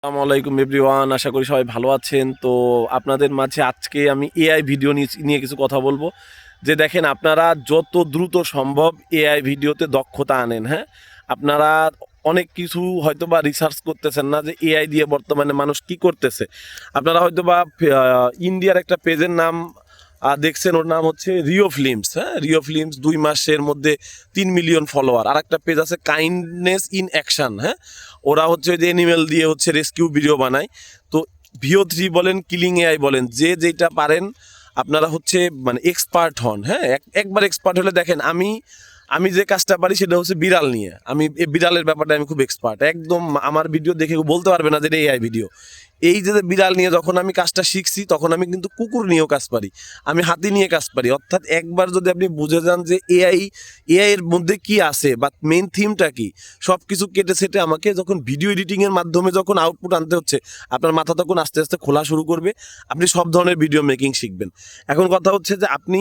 আসসালামু আলাইকুম এভরিওয়ান, আশা করি সবাই ভালো আছেন। তো আপনাদের মাঝে আজকে আমি এআই ভিডিও নিয়ে কিছু কথা বলবো। যে দেখেন, আপনারা যত দ্রুত সম্ভব এআই ভিডিওতে দক্ষতা আনেন। হ্যাঁ, আপনারা অনেক কিছু হয়তো বা রিসার্চ করতেছেন না যে এআই দিয়ে বর্তমানে মানুষ কি করতেছে। আপনারা হয়তো বা ইন্ডিয়ার একটা পেজের নাম দেখছেন, ওর নাম হচ্ছে রিও ফিল্মস। হ্যাঁ, রিও ফিল্মস 2 মাসের মধ্যে 3 মিলিয়ন ফলোয়ার। আর একটা পেজ আছে কাইন্ডনেস ইন অ্যাকশন। হ্যাঁ, ওরা হচ্ছে যে অ্যানিমেল দিয়ে হচ্ছে রেস্কিউ ভিডিও বানায়। তো ভিও 3 বলেন, কিলিং এআই বলেন, যে যেটা পারেন আপনারা হচ্ছে মানে এক্সপার্ট হন। হ্যাঁ, একবার এক্সপার্ট হলে দেখেন, আমি আমি যে কাজটা পারি সেটা হচ্ছে বিড়াল নিয়ে। আমি এই বিড়ালের ব্যাপারটা আমি খুব এক্সপার্ট, একদম আমার ভিডিও দেখে বলতে পারবে না যে এটা এআই ভিডিও। এই যে বিড়াল নিয়ে যখন আমি কাজটা শিখছি, তখন আমি কিন্তু কুকুর নিয়েও কাজ পারি, আমি হাতি নিয়ে কাজ পারি। অর্থাৎ একবার যদি আপনি বুঝে যান যে এআই এর মধ্যে কি আছে বা মেইন থিমটা কি, সব কিছু কেটে সেটে আমাকে যখন ভিডিও এডিটিংয়ের মাধ্যমে যখন আউটপুট আনতে হচ্ছে, আপনার মাথা তখন আস্তে আস্তে খোলা শুরু করবে, আপনি সব ধরনের ভিডিও মেকিং শিখবেন। এখন কথা হচ্ছে যে আপনি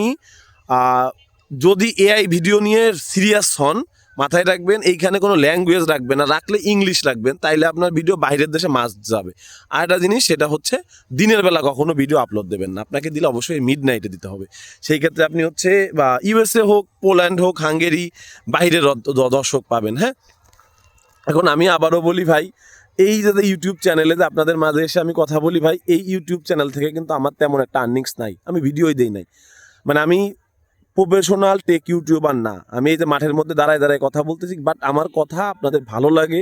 যদি এআই ভিডিও নিয়ে সিরিয়াস হন, মাথায় রাখবেন এইখানে কোনো ল্যাঙ্গুয়েজ রাখবেন না, রাখলে ইংলিশ রাখবেন, তাইলে আপনার ভিডিও বাইরের দেশে মাস্ট যাবে। আর একটা জিনিস, সেটা হচ্ছে দিনের বেলা কখনো ভিডিও আপলোড দেবেন না, আপনাকে দিলে অবশ্যই মিড নাইটে দিতে হবে। সেই ক্ষেত্রে আপনি হচ্ছে বা ইউএসএ হোক, পোল্যান্ড হোক, হাঙ্গেরি, বাইরের দর্শক পাবেন। হ্যাঁ, এখন আমি আবারও বলি ভাই, এই যে ইউটিউব চ্যানেলে যে আপনাদের মাঝে এসে আমি কথা বলি ভাই, এই ইউটিউব চ্যানেল থেকে কিন্তু আমার তেমন একটা আর্নিংস নাই, আমি ভিডিওই দেই নাই। মানে আমি প্রফেশনাল টেক ইউটিউবার না, আমি এই যে মাঠের মধ্যে দাঁড়ায় দাঁড়ায় কথা বলতেছি, বাট আমার কথা আপনাদের ভালো লাগে,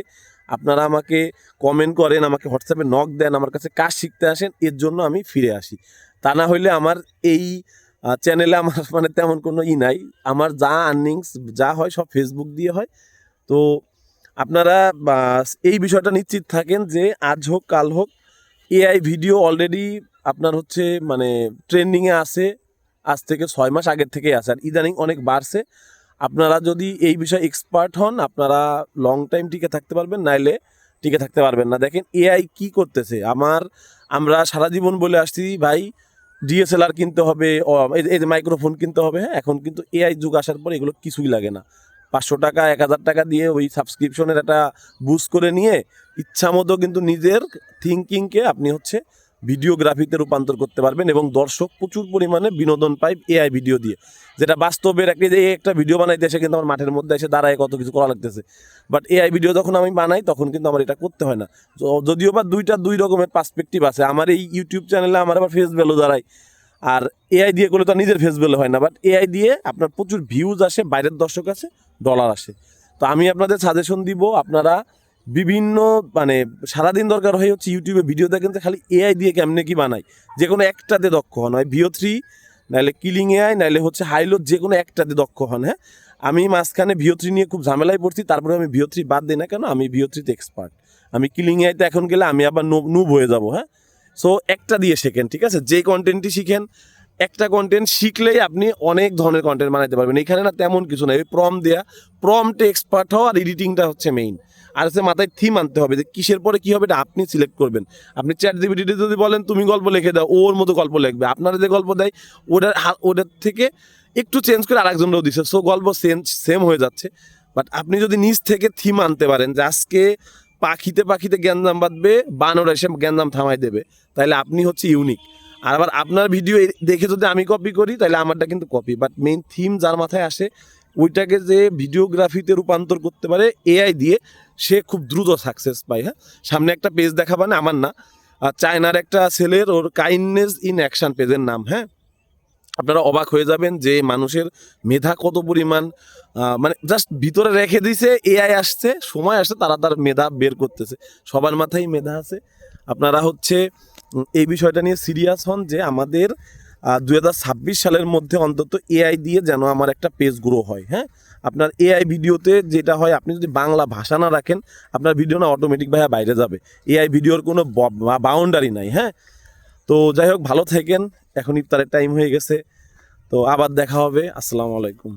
আপনারা আমাকে কমেন্ট করেন, আমাকে হোয়াটসঅ্যাপে নক দেন, আমার কাছে কাজ শিখতে আসেন, এর জন্য আমি ফিরে আসি। তা না হইলে আমার এই চ্যানেলে আমার মানে তেমন কোনো নাই। আমার যা আর্নিংস যা হয় সব ফেসবুক দিয়ে হয়। তো আপনারা এই বিষয়টা নিশ্চিত থাকেন যে আজ হোক কাল হোক, এআই ভিডিও অলরেডি আপনার হচ্ছে মানে ট্রেন্ডিংয়ে আছে, আজ থেকে 6 মাস আগের থেকেই আছে, আর ইদানিং অনেক বাড়ছে। আপনারা যদি এই বিষয়ে এক্সপার্ট হন, আপনারা লং টাইম টিকে থাকতে পারবেন, নাইলে টিকে থাকতে পারবেন না। দেখেন এআই কি করতেছে, আমরা সারা জীবন বলে আসছি ভাই ডিএসএলআর কিনতে হবে, এই যে মাইক্রোফোন কিনতে হবে। হ্যাঁ, এখন কিন্তু এআই যুগ আসার পর এগুলো কিছুই লাগে না। 500 টাকা 1000 টাকা দিয়ে ওই সাবস্ক্রিপশনের একটা বুস্ট করে নিয়ে ইচ্ছা মতো কিন্তু নিজের থিঙ্কিংকে আপনি হচ্ছে ভিডিওগ্রাফিতে রূপান্তর করতে পারবেন, এবং দর্শক প্রচুর পরিমাণে বিনোদন পায় এআই ভিডিও দিয়ে। যেটা বাস্তবের একটা ভিডিও বানাইতে এসে কিন্তু আমার মাঠের মধ্যে এসে দাঁড়ায় কত কিছু করা লাগতেছে, বাট এআই ভিডিও যখন আমি বানাই তখন কিন্তু আমার এটা করতে হয় না। যদিও বা দুই রকমের পার্সপেক্টিভ আছে, আমার এই ইউটিউব চ্যানেলে আমার আবার ফেস ভ্যালু দাঁড়ায়, আর এআই দিয়ে করলে তো নিজের ফেস ভ্যালু হয় না। বাট এআই দিয়ে আপনার প্রচুর ভিউজ আসে, বাইরের দর্শক আছে, ডলার আসে। তো আমি আপনাদের সাজেশন দিব, আপনারা বিভিন্ন মানে সারাদিন দরকার হয় হচ্ছে ইউটিউবে ভিডিও দেখেন যে খালি এআই দিয়ে কেমনে কি বানায়, যে কোনো একটাতে দক্ষ হন, হয় ভিও 3, নাহলে কিলিং এআই, নাহলে হচ্ছে হাইলো, যে কোনো একটাতে দক্ষ হন। হ্যাঁ, আমি মাঝখানে ভিও 3 নিয়ে খুব ঝামেলায় পড়ছি, তারপরে আমি ভিও 3 বাদ দিই না কেন, আমি ভিও 3তে এক্সপার্ট। আমি কিলিং এআইতে এখন গেলে আমি আবার নুব হয়ে যাব। হ্যাঁ, সো একটা দিয়ে শেখেন, ঠিক আছে, যে কন্টেন্টই শিখেন, একটা কন্টেন্ট শিখলেই আপনি অনেক ধরনের কন্টেন্ট বানাতে পারবেন। এখানে না তেমন কিছু নাই, ওই প্রম্পটে এক্সপার্ট হওয়া, আর এডিটিংটা হচ্ছে মেইন। আর হচ্ছে মাথায় থিম আনতে হবে, যে কিসের পরে কী হবে এটা আপনি সিলেক্ট করবেন। আপনি চ্যাটজিপিটিতে যদি বলেন তুমি গল্প লিখে দাও, ওর মতো গল্প লিখবে, আপনারা যে গল্প দেয় ওটার থেকে একটু চেঞ্জ করে আরেকজনরাও দিচ্ছে, সো গল্প সেম হয়ে যাচ্ছে। বাট আপনি যদি নিজ থেকে থিম আনতে পারেন, যে আজকে পাখিতে পাখিতে গ্যাঞ্জাম বাঁধবে, বানর এসে গ্যাঞ্জাম থামাই দেবে, তাহলে আপনি হচ্ছে ইউনিক। আর আবার আপনার ভিডিও দেখে যদি আমি কপি করি, তাহলে আমারটা কিন্তু কপি, বাট মেইন থিম যার মাথায় আসে, ওইটাকে যে ভিডিওগ্রাফিতে রূপান্তর করতে পারে এআই দিয়ে, সে খুব দ্রুত সাকসেস পায়। হ্যাঁ, সামনে একটা পেজ দেখাবানে, আমার না, চায়নার একটা ছেলের, ওর কাইন্ডনেস ইন অ্যাকশন পেজের নাম। হ্যাঁ, আপনারা অবাক হয়ে যাবেন যে মানুষের মেধা কত পরিমাণ, মানে জাস্ট ভিতরে রেখে দিছে, এআই আসছে, সময় আসছে, তারা তার মেধা বের করতেছে। সবার মাথায় মেধা আছে। আপনারা হচ্ছে এই বিষয়টা নিয়ে সিরিয়াস হন, যে আমাদের 2026 সালের মধ্যে অন্তত এআই দিয়ে যেন আমার একটা পেজ গ্রো হয়। হ্যাঁ, আপনার এআই ভিডিওতে যেটা হয়, আপনি যদি বাংলা ভাষা না রাখেন, আপনার ভিডিও না অটোমেটিক ভাবে বাইরে যাবে। এআই ভিডিওর কোনো বাউন্ডারি নাই। হ্যাঁ, তো যাই হোক, ভালো থাকেন। এখন ইফতারের টাইম হয়ে গেছে, তো আবার দেখা হবে। আসসালামু আলাইকুম।